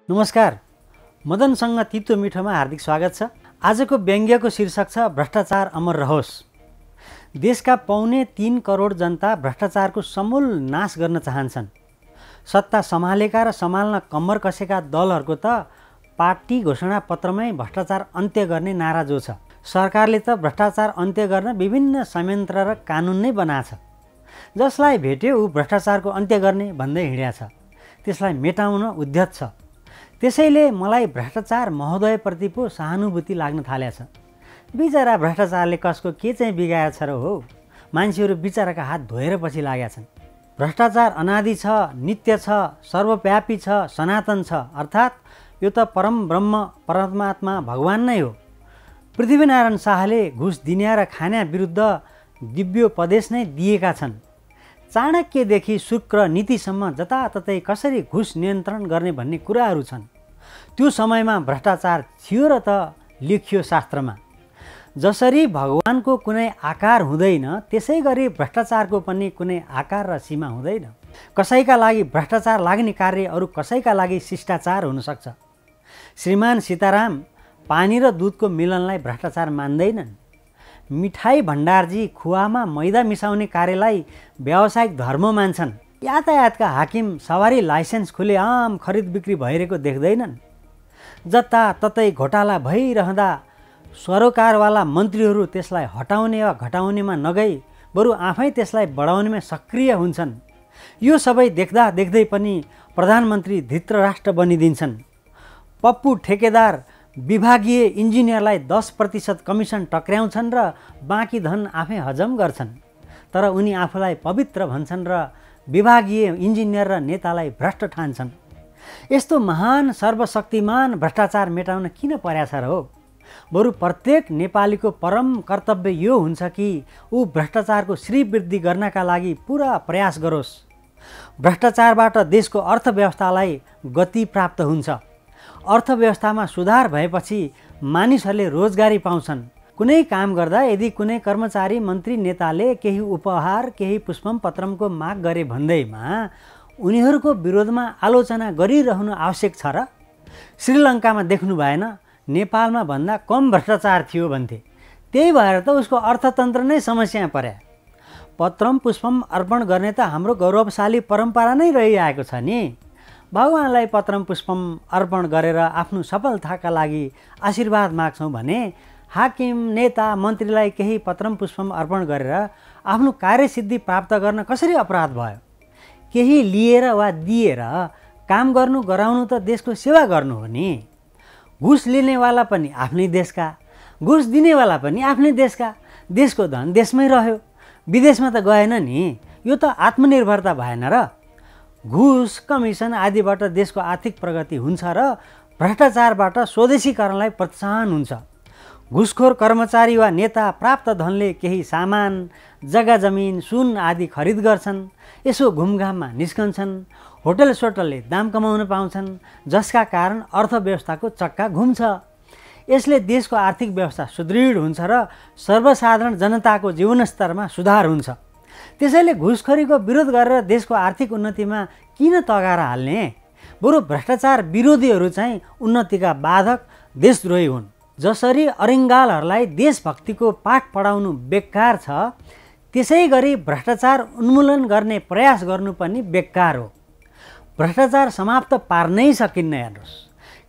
नमस्कार। मदनसँग तितो मिठोमा हार्दिक स्वागत छ। आजको व्यङ्ग्यको शीर्षक छ भ्रष्टाचार अमर रहोस्। देशका 3.25 करोड जनता भ्रष्टाचारको समूल नाश गर्न चाहन्छन्। सत्ता सम्हालेका र सम्हाल्न कम्मर कसेका दलहरूको त पार्टी घोषणा पत्रमै भ्रष्टाचार अन्त्य गर्ने नारा जो छ। सरकारले त भ्रष्टाचार अन्त्य गर्न विभिन्न संयन्त्र र कानुन नै बनाछ। जसलाई भेट्यो ऊ भ्रष्टाचारको अन्त्य गर्ने भन्दै हिँड्या छ। त्यसलाई मेटाउन उद्यत छ। त्यसैले मलाई भ्रष्टाचार महोदयप्रति पो सहानुभूति लाग्न थालेछ। बिचरा भ्रष्टाचारले कसको के चाहिँ बिगाएछ र हो। मान्छेहरू बिचराका हात धोएर पछि लागेका छन्। भ्रष्टाचार अनादि छ, नित्य छ, सर्वव्यापी छ, सनातन छ। अर्थात् यो त परम ब्रह्म परमात्मा भगवान नै हो। पृथ्वीनारायण शाहले घुस दिन्या र खान्या विरुद्ध दिव्योपदेश नै दिएका छन्। चाणक्यदेखि शुक्र नीतिसम्म जताततै कसरी घुस नियन्त्रण गर्ने भन्ने कुराहरू छन्। त्यो समयमा भ्रष्टाचार थियो र त लेखियो शास्त्रमा। जसरी भगवानको कुनै आकार हुँदैन त्यसै गरी भ्रष्टाचारको पनि कुनै आकार र सीमा हुँदैन। कसैका लागि भ्रष्टाचार लाग्ने कार्य अरू कसैका लागि शिष्टाचार हुनसक्छ। श्रीमान सीताराम पानी र दुधको मिलनलाई भ्रष्टाचार मान्दैनन्। मिठाई भण्डारजी खुवामा मैदा मिसाउने कार्यलाई व्यावसायिक धर्म मान्छन्। यातायातका हाकिम सवारी लाइसेन्स खुलेआम खरिद बिक्री भइरहेको देख्दैनन्। जताततै घोटाला भइरहँदा सरोकारवाला मन्त्रीहरू त्यसलाई हटाउने वा घटाउनेमा नगई बरु आफै त्यसलाई बढाउनेमा सक्रिय हुन्छन्। यो सबै देख्दा देख्दै पनि प्रधानमन्त्री धृतराष्ट्र बनिदिन्छन्। पप्पु ठेकेदार विभागीय इन्जिनियरलाई 10% कमिसन टक्र्याउँछन् र बाँकी धन आफै हजम गर्छन्। तर उनी आफूलाई पवित्र भन्छन् र विभागीय इन्जिनियर र नेतालाई भ्रष्ट ठान्छन्। यस्तो महान सर्वशक्तिमान भ्रष्टाचार मेटाउन किन पर्या छ र हो। बरु प्रत्येक नेपालीको परम कर्तव्य यो हुन्छ कि ऊ भ्रष्टाचारको श्रीवृद्धि गर्नका लागि पुरा प्रयास गरोस्। भ्रष्टाचारबाट देशको अर्थव्यवस्थालाई गति प्राप्त हुन्छ। अर्थव्यवस्थामा सुधार भएपछि मानिसहरूले रोजगारी पाउँछन्। कुनै काम गर्दा यदि कुनै कर्मचारी मन्त्री नेताले केही उपहार केही पुष्पम पत्रमको माग गरे भन्दैमा उनीहरूको विरोधमा आलोचना गरिरहनु आवश्यक छ र। श्रीलङ्कामा देख्नु भएन, नेपालमा भन्दा कम भ्रष्टाचार थियो भन्थे। त्यही भएर त उसको अर्थतन्त्र नै समस्या पर्या। पत्रम पुष्पम अर्पण गर्ने त हाम्रो गौरवशाली परम्परा नै रहिआएको छ नि। भगवानलाई पत्रम पुष्पम अर्पण गरेर आफ्नो सफलताका लागि आशीर्वाद माग्छौँ भने हाकिम नेता मन्त्रीलाई केही पत्रम पुष्पम अर्पण गरेर आफ्नो कार्यसिद्धि प्राप्त गर्न कसरी अपराध भयो। केही लिएर वा दिएर काम गर्नु गराउनु त देशको सेवा गर्नु हो नि। घुस लिनेवाला पनि आफ्नै देशका, घुस दिनेवाला पनि आफ्नै देशका। देशको धन देशमै रह्यो, विदेशमा त गएन नि। यो त आत्मनिर्भरता भएन र। घुस कमिसन आदिबाट देशको आर्थिक प्रगति हुन्छ र भ्रष्टाचारबाट स्वदेशीकरणलाई प्रोत्साहन हुन्छ। घुसखोर कर्मचारी वा नेता प्राप्त धनले केही सामान जग्गा जमिन सुन आदि खरिद गर्छन्। यसो घुमघाममा निस्कन्छन्। होटल सोटलले दाम कमाउन पाउँछन्, जसका कारण अर्थव्यवस्थाको चक्का घुम्छ। यसले देशको आर्थिक व्यवस्था सुदृढ हुन्छ र सर्वसाधारण जनताको जीवनस्तरमा सुधार हुन्छ। त्यसैले घुसखोरीको विरोध गरेर देशको आर्थिक उन्नतिमा किन तगारा हाल्ने। बरु भ्रष्टाचार विरोधीहरू चाहिँ उन्नतिका बाधक देशद्रोही हुन्। जसरी अरिङ्गालहरूलाई देशभक्तिको पाठ पढाउनु बेकार छ त्यसै गरी भ्रष्टाचार उन्मूलन गर्ने प्रयास गर्नु पनि बेकार हो। भ्रष्टाचार समाप्त पार्नै सकिन्न हेर्नुहोस्।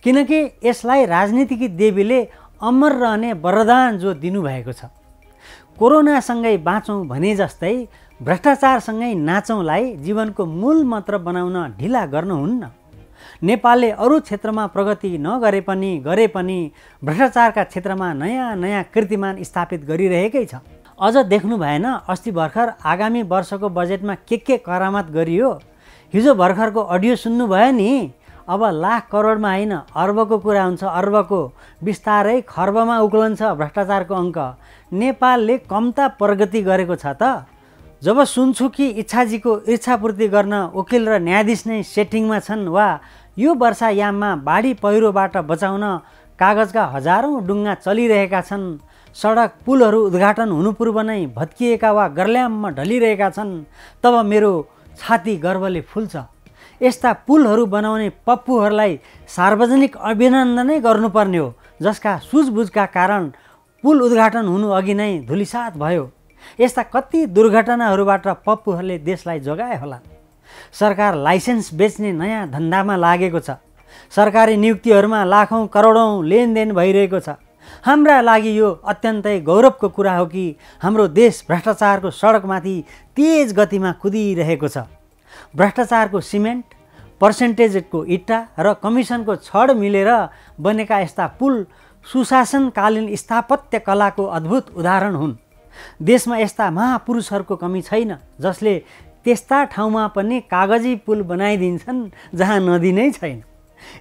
किनकि यसलाई राजनीतिकी देवीले अमर रहने वरदान जो दिनुभएको छ। कोरोनासँगै बाँचौँ भने जस्तै भ्रष्टाचारसँगै नाचौँलाई जीवनको मूल मन्त्र बनाउन ढिला गर्नुहुन्न। नेपालले अरू क्षेत्रमा प्रगति नगरे पनि भ्रष्टाचारका क्षेत्रमा नयाँ नयाँ कीर्तिमान स्थापित गरिरहेकै छ। अझ देख्नु भएन, अस्ति भर्खर आगामी वर्षको बजेटमा के करामत गरियो। हिजो भर्खरको अडियो सुन्नुभयो नि। अब लाख करोडमा होइन अर्बको कुरा हुन्छ। अर्बको बिस्तारै खर्बमा उक्लन्छ भ्रष्टाचारको अङ्क। नेपालले कम्ता प्रगति गरेको छ त। जब सुन्छु कि इच्छाजीको इच्छापूर्ति गर्न वकिल र न्यायाधीश नै सेटिङमा छन् वा यो वर्षायाममा बाढी पहिरोबाट बचाउन कागजका हजारौँ डुङ्गा चलिरहेका छन्, सडक पुलहरू उद्घाटन हुनुपूर्व नै भत्किएका वा गर्ल्याममा ढलिरहेका छन्, तब मेरो छाती गर्वले फुल्छ। यस्ता पुलहरू बनाउने पप्पुहरूलाई सार्वजनिक अभिनन्दनै गर्नुपर्ने हो, जसका सुझबुझका कारण पुल उद्घाटन हुनु अघि नै धुलिसात भयो। यस्ता कति दुर्घटनाहरूबाट पप्पुहरूले देशलाई जोगाए होला। सरकार लाइसेन्स बेच्ने नयाँ धन्दामा लागेको छ। सरकारी नियुक्तिहरूमा लाखौँ करोडौँ लेनदेन भइरहेको छ। हाम्रा लागि यो अत्यन्तै गौरवको कुरा हो कि हाम्रो देश भ्रष्टाचारको सडकमाथि तेज गतिमा कुदिरहेको छ। भ्रष्टाचारको सिमेन्ट, पर्सेन्टेजको इट्टा र कमिसनको छड मिलेर बनेका यस्ता पुल सुशासनकालीन स्थापत्य कलाको अद्भुत उदाहरण हुन्। देशमा यस्ता महापुरुषहरूको कमी छैन जसले त्यस्ता ठाउँमा पनि कागजी पुल बनाइदिन्छन् जहाँ नदी नै छैन।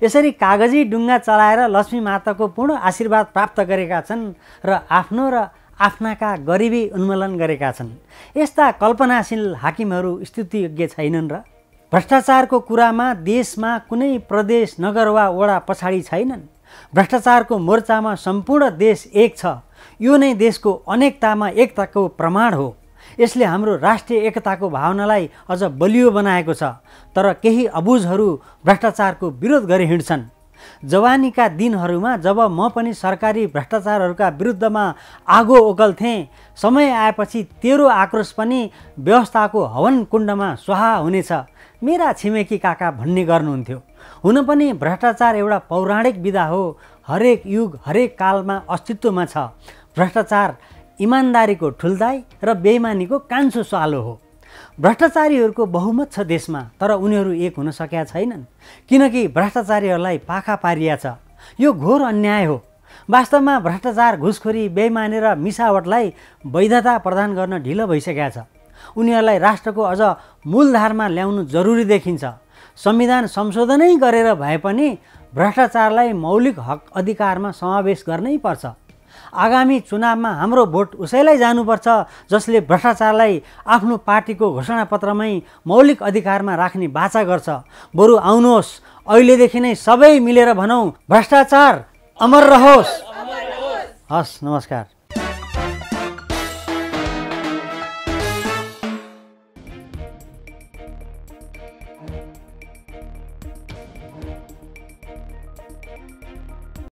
यसरी कागजी डुङ्गा चलाएर लक्ष्मी माताको पूर्ण आशीर्वाद प्राप्त गरेका छन् र आफ्नो र आफ्नाका गरिबी उन्मूलन गरेका छन्। यस्ता कल्पनाशील हाकिमहरू स्तुतियोग्य छैनन् र? भ्रष्टाचारको कुरामा देशमा कुनै प्रदेश, नगर वा वडा पछाडि छैनन्। भ्रष्टाचारको मोर्चामा सम्पूर्ण देश एक छ। यो नै देशको अनेकतामा एकताको प्रमाण हो। यसले हाम्रो राष्ट्रिय एकताको भावनालाई अझ बलियो बनाएको छ। तर केही अबुझहरू भ्रष्टाचारको विरोध गरी हिँड्छन्। जवानीका दिनहरूमा जब म पनि सरकारी भ्रष्टाचारहरूका विरुद्धमा आगो ओगल्थेँ, समय आएपछि तेरो आक्रोश पनि व्यवस्थाको हवन कुण्डमा स्वाहा हुनेछ, मेरा छिमेकी काका भन्ने गर्नुहुन्थ्यो। हुन पनि भ्रष्टाचार एउटा पौराणिक विधा हो। हरेक युग, हरेक कालमा अस्तित्वमा छ। भ्रष्टाचार इमान्दारीको ठुल्दाई र बेइमानीको कान्छो स्वालो हो। भ्रष्टाचारीहरूको बहुमत छ देशमा, तर उनीहरू एक हुन सकेका छैनन्, किनकि भ्रष्टाचारीहरूलाई पाखा पारिया छ। यो घोर अन्याय हो। वास्तवमा भ्रष्टाचार, घुसखोरी, बेइमानी र मिसावटलाई वैधता प्रदान गर्न ढिलो भइसकेका छ। उनीहरूलाई राष्ट्रको अझ मूलधारमा ल्याउनु जरुरी देखिन्छ। संविधान संशोधनै गरेर भए पनि भ्रष्टाचारलाई मौलिक हक अधिकारमा समावेश गर्नै पर्छ। आगामी चुनावमा हाम्रो भोट उसैलाई जानुपर्छ जसले भ्रष्टाचारलाई आफ्नो पार्टीको घोषणापत्रमै मौलिक अधिकारमा राख्ने बाचा गर्छ। बरु आउनुहोस्, अहिलेदेखि नै सबै मिलेर भनौँ, भ्रष्टाचार अमर रहोस्। हस्, नमस्कार।